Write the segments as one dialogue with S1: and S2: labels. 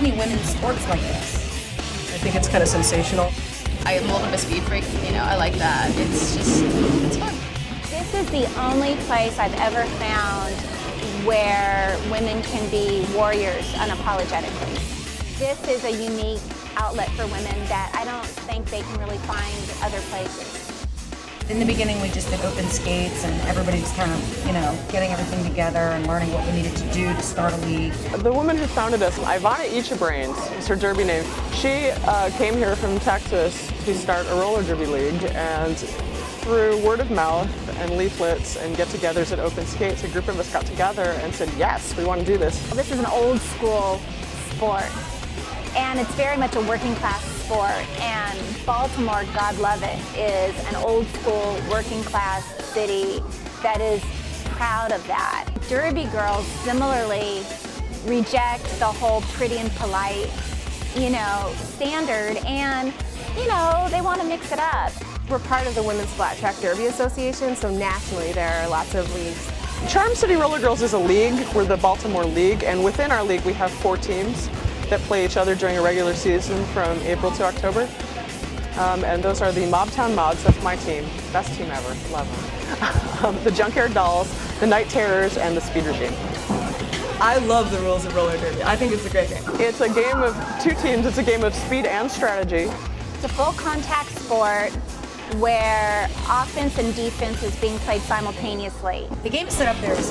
S1: many women's sports like this.
S2: I think it's kind of sensational.
S3: I am a little bit of a speed freak, you know, I like that. It's fun.
S4: This is the only place I've ever found where women can be warriors unapologetically. This is a unique outlet for women that I don't think they can really find other places.
S1: In the beginning, we just did open skates, and everybody was kind of, you know, getting everything together and learning what we needed to do to start a league.
S5: The woman who founded us, Ivana Ichabrains, is her derby name. She came here from Texas to start a roller derby league, and through word of mouth and leaflets and get-togethers at open skates, a group of us got together and said, yes, we want to do this.
S4: This is an old school sport, and it's very much a working class sport, and Baltimore, God love it, is an old school working class city that is proud of that. Derby girls similarly reject the whole pretty and polite, you know, standard, and, you know, they want to mix it up.
S6: We're part of the Women's Flat Track Derby Association, so nationally there are lots of leagues.
S5: Charm City Roller Girls is a league. We're the Baltimore League, and within our league we have 4 teams that play each other during a regular season from April to October. And those are the Mobtown Mods, that's my team, best team ever, love them. The Junkyard Dolls, the Night Terrors, and the Speed Regime.
S2: I love the rules of roller derby. I think it's a great game.
S5: It's a game of 2 teams, it's a game of speed and strategy.
S4: It's a full contact sport where offense and defense is being played simultaneously.
S1: The game is set up, there's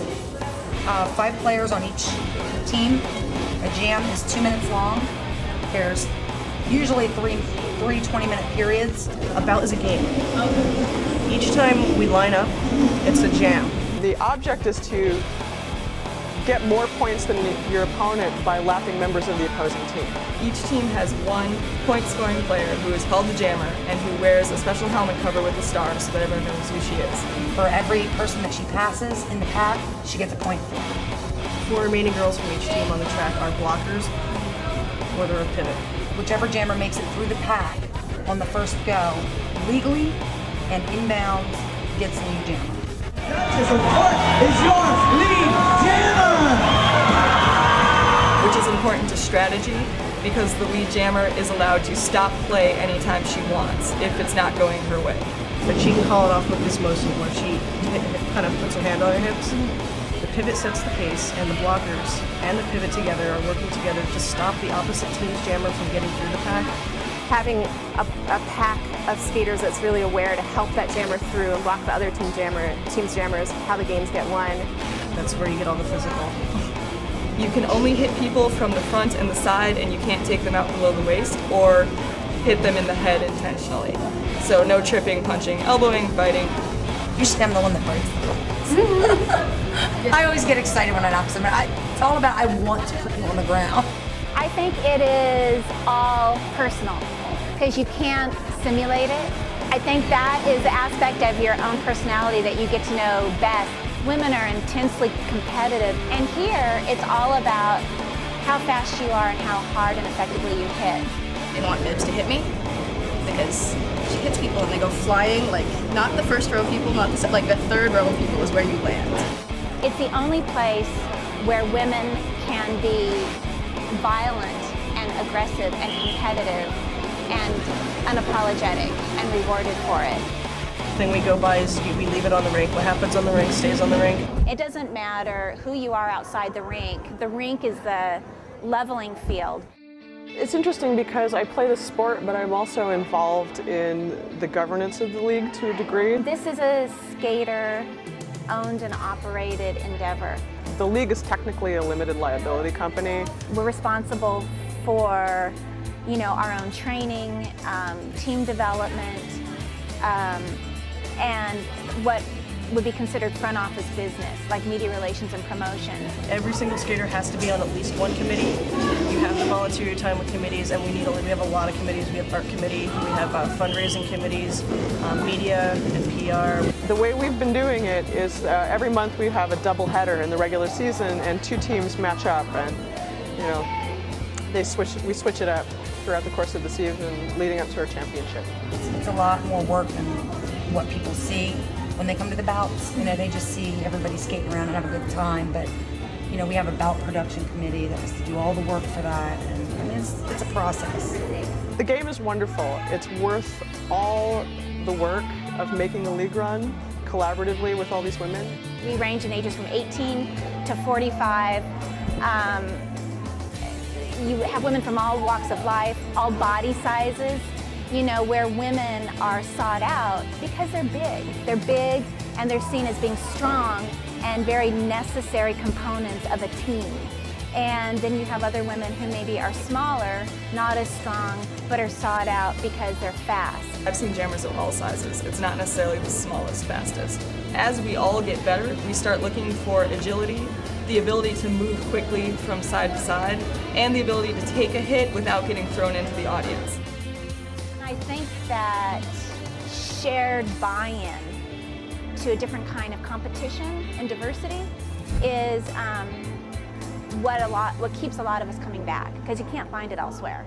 S1: 5 players on each team. A jam is 2 minutes long. There's usually three 20-minute periods.
S2: About as a game. Each time we line up, it's a jam.
S5: The object is to get more points than your opponent by lapping members of the opposing team.
S2: Each team has one point-scoring player who is called the jammer and who wears a special helmet cover with a star so that everyone knows who she is.
S1: For every person that she passes in the pack, she gets a point for it.
S2: 4 remaining girls from each team on the track are blockers or they're a pivot.
S1: Whichever jammer makes it through the pack on the first go, legally and inbound, gets a new jammer.
S7: So what is your lead jammer?
S2: Which is important to strategy because the lead jammer is allowed to stop play anytime she wants if it's not going her way. But she can call it off with this motion where she kind of puts her hand on her hips. The pivot sets the pace, and the blockers and the pivot together are working together to stop the opposite team's jammer from getting through the pack.
S6: Having a pack of skaters that's really aware to help that jammer through and block the other team's jammers, how the games get won.
S2: That's where you get all the physical. You can only hit people from the front and the side, and you can't take them out below the waist or hit them in the head intentionally. So no tripping, punching, elbowing, biting.
S1: Usually I'm the one that breaks the rules. I always get excited when I knock someone. It's all about I want to put you on the ground.
S4: I think it is all personal because you can't simulate it. I think that is the aspect of your own personality that you get to know best. Women are intensely competitive, and here it's all about how fast you are and how hard and effectively you hit.
S3: They want Nibs to hit me because she hits people and they go flying, like not the first row of people, not the, like the third row of people is where you land.
S4: It's the only place where women can be violent and aggressive and competitive and unapologetic and rewarded for it.
S2: The thing we go by is we leave it on the rink. What happens on the rink stays on the rink.
S4: It doesn't matter who you are outside the rink. The rink is the leveling field.
S5: It's interesting because I play the sport, but I'm also involved in the governance of the league to a degree.
S4: This is a skater-owned and operated endeavor.
S5: The league is technically a limited liability company.
S4: We're responsible for, you know, our own training, team development, and what would be considered front office business, like media relations and promotions.
S2: Every single skater has to be on at least one committee. You have to volunteer your time with committees, and we have a lot of committees. We have art committee, we have fundraising committees, media and PR.
S5: The way we've been doing it is every month we have a double header in the regular season, and 2 teams match up, and you know, we switch it up throughout the course of the season, leading up to our championship.
S1: It's a lot more work than what people see when they come to the bouts. You know, they just see everybody skating around and have a good time, but You know, we have a bout production committee that has to do all the work for that, and I mean, it's a process.
S5: The game is wonderful. It's worth all the work of making the league run collaboratively with all these women.
S4: We range in ages from 18 to 45. You have women from all walks of life, all body sizes, you know, where women are sought out because they're big. They're big and they're seen as being strong and very necessary components of a team. And then you have other women who maybe are smaller, not as strong, but are sought out because they're fast.
S2: I've seen jammers of all sizes. It's not necessarily the smallest, fastest. As we all get better, we start looking for agility, the ability to move quickly from side to side, and the ability to take a hit without getting thrown into the audience.
S4: I think that shared buy-in to a different kind of competition and diversity is what keeps a lot of us coming back, because you can't find it elsewhere.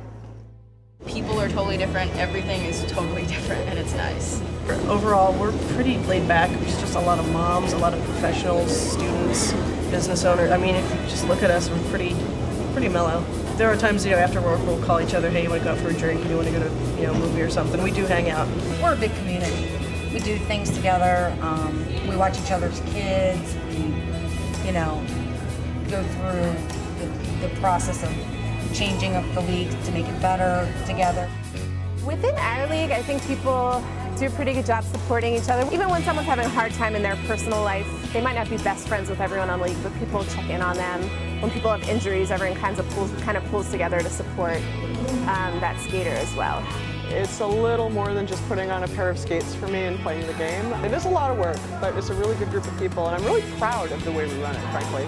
S3: People are totally different, everything is totally different, and it's nice.
S8: Overall, we're pretty laid back. There's just a lot of moms, a lot of professionals, students, business owners. I mean, if you just look at us, we're pretty mellow. There are times, you know, after work we'll call each other, hey, you want to go out for a drink? You want to go to, you know, a movie or something? We do hang out.
S1: We're a big community. We do things together. We watch each other's kids. We, you know, go through the process of changing up the league to make it better together.
S6: Within our league, I think people do a pretty good job supporting each other. Even when someone's having a hard time in their personal life, they might not be best friends with everyone on the league, but people check in on them. When people have injuries, everyone kind of pulls together to support that skater as well.
S5: It's a little more than just putting on a pair of skates for me and playing the game. It is a lot of work, but it's a really good group of people, and I'm really proud of the way we run it, frankly.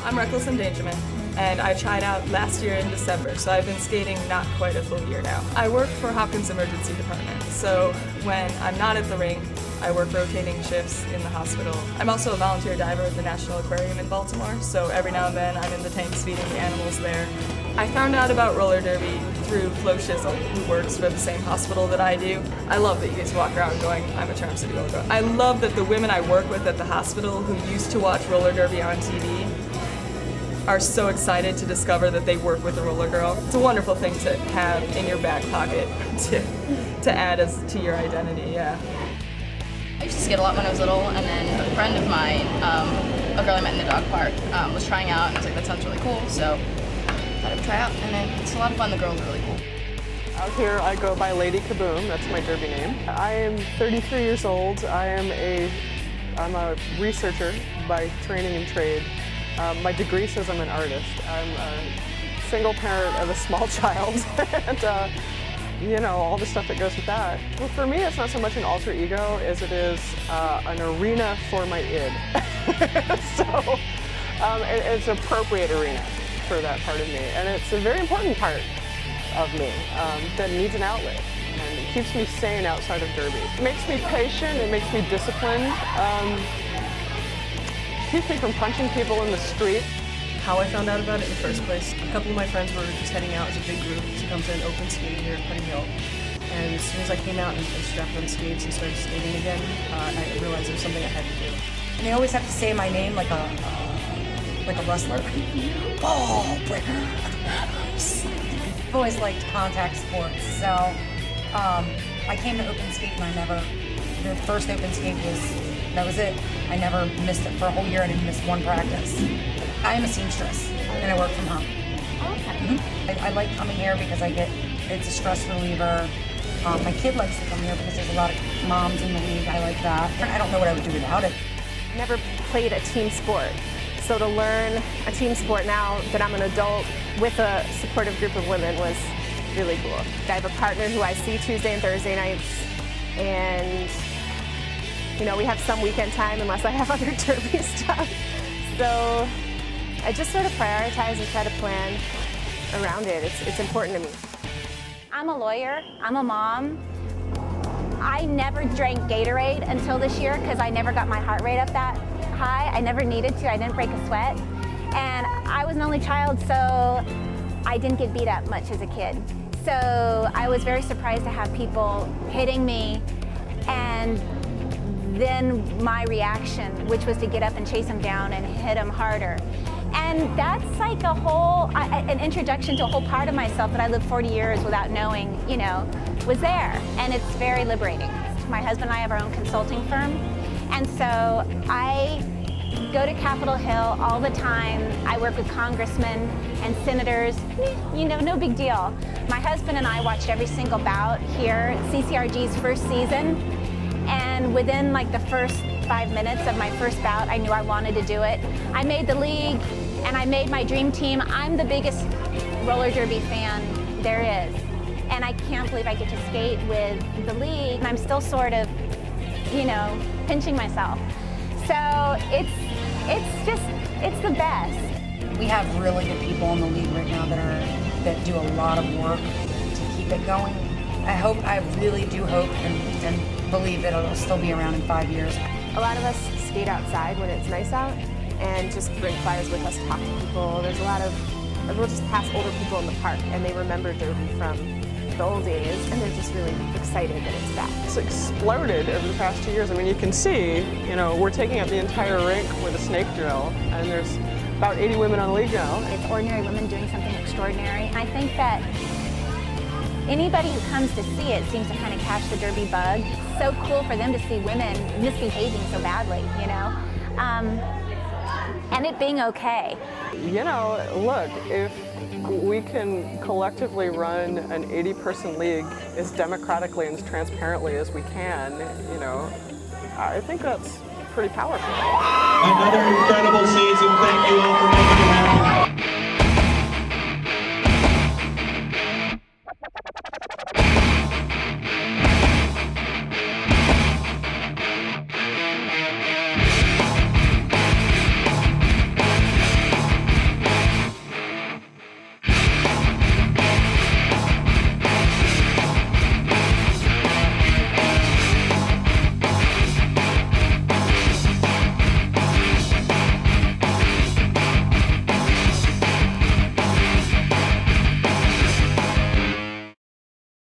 S2: I'm reckless endangerment, and I tried out last year in December, so I've been skating not quite a full year now. I work for Hopkins Emergency Department, so when I'm not at the rink, I work rotating shifts in the hospital. I'm also a volunteer diver at the National Aquarium in Baltimore, so every now and then I'm in the tanks feeding the animals there. I found out about roller derby through Flo Shizzle, who works for the same hospital that I do. I love that you get to walk around going, I'm a Charm City roller girl. I love that the women I work with at the hospital who used to watch roller derby on TV are so excited to discover that they work with a roller girl. It's a wonderful thing to have in your back pocket to add to your identity, yeah.
S3: I used to skate a lot when I was little, and then a friend of mine, a girl I met in the dog park, was trying out, and I was like, that sounds really cool, so I thought I would try out, and then it's a lot of fun. The girls are really cool.
S5: Out here I go by Lady Kaboom, that's my derby name. I am 33 years old. I'm a researcher by training and trade. My degree says I'm an artist. I'm a single parent of a small child, and you know, all the stuff that goes with that. Well, for me, it's not so much an alter ego as it is an arena for my id. So it's an appropriate arena for that part of me, and it's a very important part of me that needs an outlet, and it keeps me sane outside of derby. It makes me patient, it makes me disciplined, keeps me from punching people in the street.
S8: How I found out about it in the first place, a couple of my friends were just heading out as a big group to come to an open skate here at Putney Hill. And as soon as I came out and strapped on skates and started skating again, I realized it was something I had to do.
S1: And they always have to say my name like a wrestler. Ball breaker. I've always liked contact sports, so I came to open skate and the first open skate that was it. I never missed it for a whole year. I didn't miss one practice. I am a seamstress, and I work from home.
S4: Okay.
S1: I like coming here because it's a stress reliever. My kid likes to come here because there's a lot of moms in the league. I like that. I don't know what I would do without it.
S6: Never played a team sport. So to learn a team sport now that I'm an adult with a supportive group of women was really cool. I have a partner who I see Tuesday and Thursday nights, and you know, we have some weekend time unless I have other derby stuff. So I just sort of prioritize and try to plan around it. It's important to me.
S4: I'm a lawyer, I'm a mom. I never drank Gatorade until this year because I never got my heart rate up that high. I never needed to, I didn't break a sweat. And I was an only child, so I didn't get beat up much as a kid. So I was very surprised to have people hitting me, and than my reaction, which was to get up and chase him down and hit him harder. And that's like a whole, an introduction to a whole part of myself that I lived 40 years without knowing, you know, was there. And it's very liberating. My husband and I have our own consulting firm. And so I go to Capitol Hill all the time. I work with congressmen and senators, you know, no big deal. My husband and I watched every single bout here, CCRG's first season. And within like the first 5 minutes of my first bout, I knew I wanted to do it. I made the league and I made my dream team. I'm the biggest roller derby fan there is. And I can't believe I get to skate with the league. And I'm still sort of, you know, pinching myself. So it's the best.
S1: We have really good people in the league right now that do a lot of work to keep it going. I really do hope and believe that it'll still be around in 5 years.
S6: A lot of us skate outside when it's nice out and just bring flyers with us, talk to people. There's a lot of, we'll just pass older people in the park and they remember derby from the old days and they're just really excited that it's back.
S5: It's exploded over the past 2 years. I mean, you can see, you know, we're taking up the entire rink with a snake drill and there's about 80 women on the league now.
S4: It's ordinary women doing something extraordinary. And I think that anybody who comes to see it seems to kind of catch the derby bug. It's so cool for them to see women misbehaving so badly, you know, and it being okay.
S5: You know, look, if we can collectively run an 80-person league as democratically and as transparently as we can, you know, I think that's pretty powerful.
S7: Another incredible season. Thank you all for making it happen.